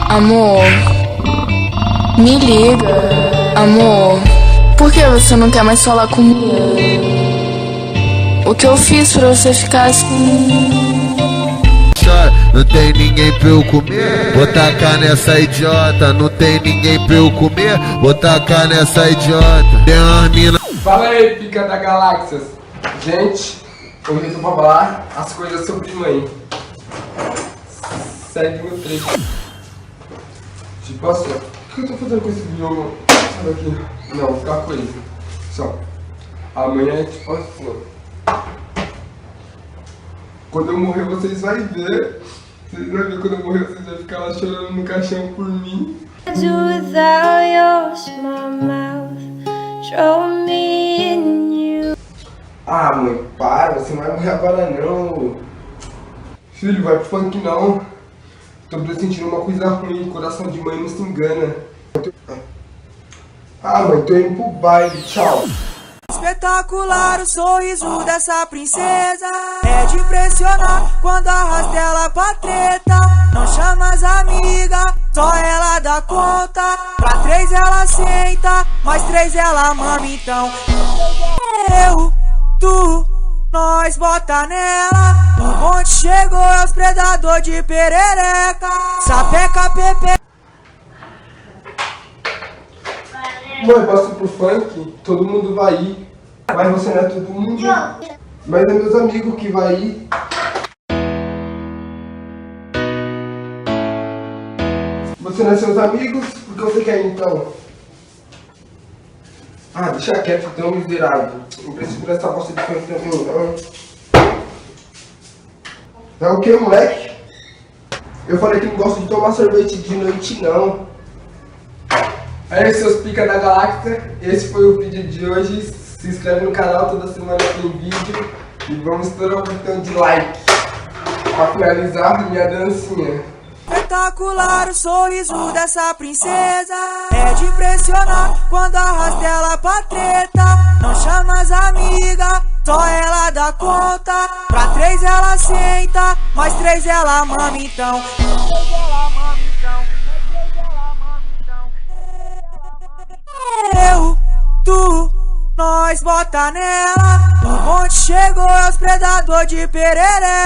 Amor, me liga. Amor, por que você não quer mais falar comigo? O que eu fiz pra você ficar assim? Não tem ninguém pra eu comer, vou tacar nessa idiota. Não tem ninguém pra eu comer, vou tacar nessa idiota. Tem umas mina. Fala aí, pica da galáxias. Gente, hoje eu tô pra falar as coisas sobre mãe. Segue meu trecho. Tipo assim, ó. O que eu tô fazendo com esse jogo? Sabe aqui? Não, vou ficar com ele. Só. Amanhã é tipo assim, ó. Quando eu morrer, vocês vão ver. Vocês vão ver quando eu morrer, vocês vão ficar lá chorando no caixão por mim. Ah, mãe, para, você não vai morrer agora não. Filho, vai pro funk não. Tô sentindo uma coisa ruim, coração de mãe não se engana. Ah, mãe, tô indo pro baile, tchau. Espetacular o sorriso dessa princesa, é de impressionar quando arrasta ela pra treta. Não chama as amigas, só ela dá conta. Pra 3 ela senta, mais 3 ela mama. Então eu, tu, nós bota nela. O bonde chegou, é os predador de perereca. Sapeca, pepe. Mãe, posso ir pro funk? Todo mundo vai ir. Mas você não é todo mundo. Mas é meus amigos que vai ir. Você não é seus amigos? Por que você quer ir então? Ah, deixa quieto então, miserável. Não preciso dessa bosta de funk também não. É o que, moleque? Eu falei que não gosto de tomar sorvete de noite não. É isso, seus pica da galáxia. Esse foi o vídeo de hoje. Se inscreve no canal, toda semana tem vídeo. E vamos estourar o botão de like pra finalizar minha dancinha. Espetacular o sorriso dessa princesa, é de impressionar quando arrasta ela pra treta. Não chama as amigas, só ela dá conta. Pra 3 ela senta, mais 3 ela mama. Então eu, tu, nós bota nela. O bonde chegou, é os predador de perereca.